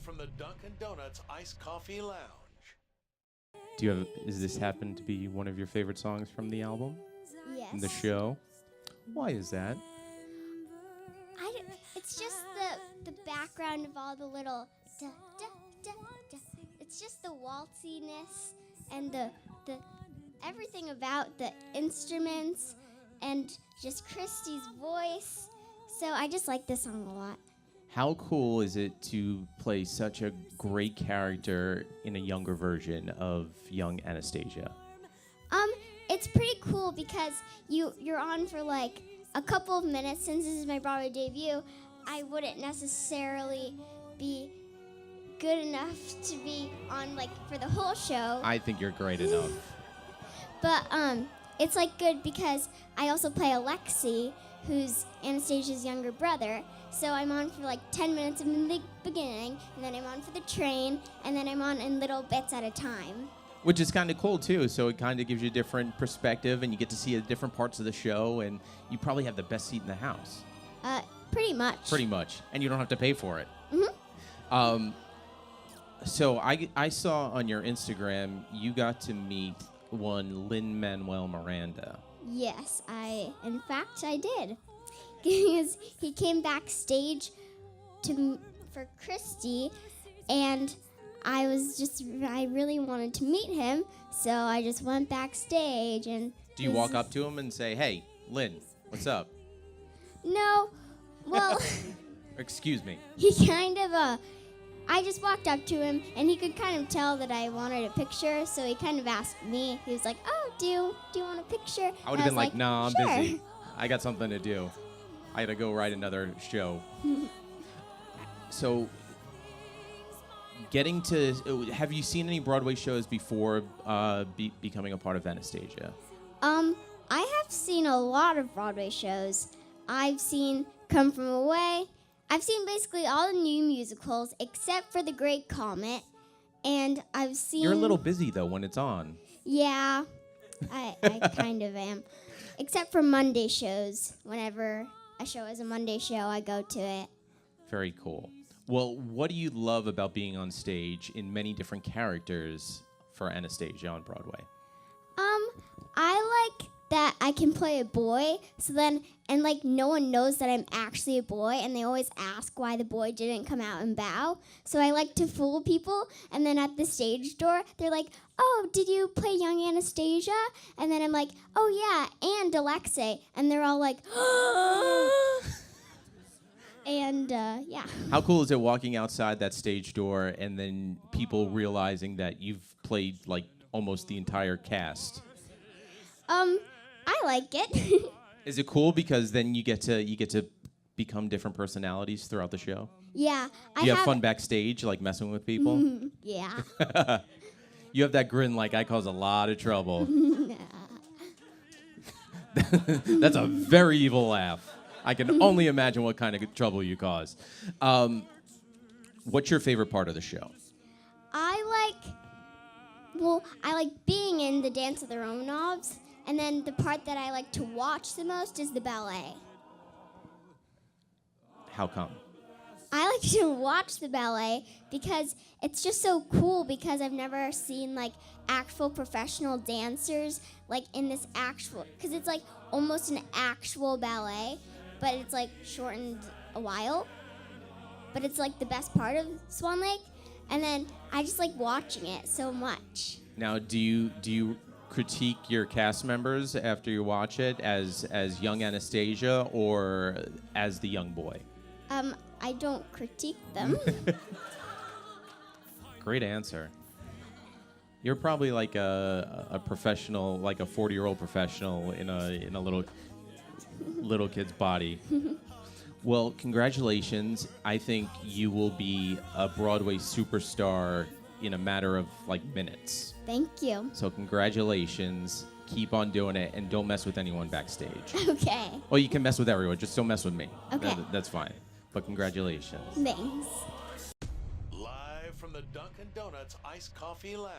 from the Dunkin' Donuts Iced Coffee Lounge. Does this happen to be one of your favorite songs from the album? Yes. From the show? Why is that? It's just the background of all the little da, da, da, da. It's just the waltziness and the everything about the instruments and just Christy's voice. So I just like this song a lot. How cool is it to play such a great character in a younger version of young Anastasia? It's pretty cool because you're on for like a couple of minutes. Since this is my Broadway debut, I wouldn't necessarily be good enough to be on like for the whole show. I think you're great enough. But it's like good because I also play Alexi, who's Anastasia's younger brother. So I'm on for like 10 minutes in the beginning, and then I'm on for the train, and then I'm on in little bits at a time. Which is kind of cool, too. So it kind of gives you a different perspective, and you get to see different parts of the show, and you probably have the best seat in the house. Pretty much. Pretty much. And you don't have to pay for it. Mm-hmm. So I saw on your Instagram you got to meet one Lin-Manuel Miranda. Yes, in fact, I did. Because he came backstage for Christy, and I really wanted to meet him, so I just went backstage and... Do you walk up to him and say, "Hey, Lin, what's up"? No, well... Excuse me. He kind of, I just walked up to him, and he could kind of tell that I wanted a picture, so he kind of asked me. He was like, "Oh, do you want a picture?" I would have been like, "Nah, I'm sure. busy. I got something to do. I had to go write another show." So, have you seen any Broadway shows before becoming a part of Anastasia? I have seen a lot of Broadway shows. I've seen Come From Away. I've seen basically all the new musicals except for The Great Comet. And I've seen... You're a little busy, though, when it's on. Yeah, I kind of am. Except for Monday shows. Whenever a show is a Monday show, I go to it. Very cool. Well, what do you love about being on stage in many different characters for Anastasia on Broadway? I like that I can play a boy, and no one knows that I'm actually a boy, and they always ask why the boy didn't come out and bow. So I like to fool people, and then at the stage door, they're like, "Oh, did you play young Anastasia?" And then I'm like, "Oh yeah, and Alexei," and they're all like, and yeah. How cool is it walking outside that stage door and then people realizing that you've played like almost the entire cast? I like it. Is it cool because then you get to become different personalities throughout the show? Yeah. Do you have fun backstage, like messing with people? Yeah. You have that grin like I cause a lot of trouble. That's a very evil laugh. I can only imagine what kind of trouble you cause. What's your favorite part of the show? I like being in the Dance of the Romanovs, and then the part that I like to watch the most is the ballet. How come? I like to watch the ballet because it's just so cool, because I've never seen like actual professional dancers like in this actual, because it's like almost an actual ballet, but it's like shortened a while. But it's like the best part of Swan Lake, and then I just like watching it so much. Now, do you critique your cast members after you watch it as young Anastasia or as the young boy? I don't critique them. Great answer. You're probably like a professional, like a 40-year-old professional in a little kid's body. Well, congratulations. I think you will be a Broadway superstar in a matter of like minutes. Thank you. So congratulations. Keep on doing it, and don't mess with anyone backstage. Okay. Well, you can mess with everyone, just don't mess with me. Okay. That's fine. But congratulations. Thanks. Live from the Dunkin' Donuts Iced Coffee Lounge.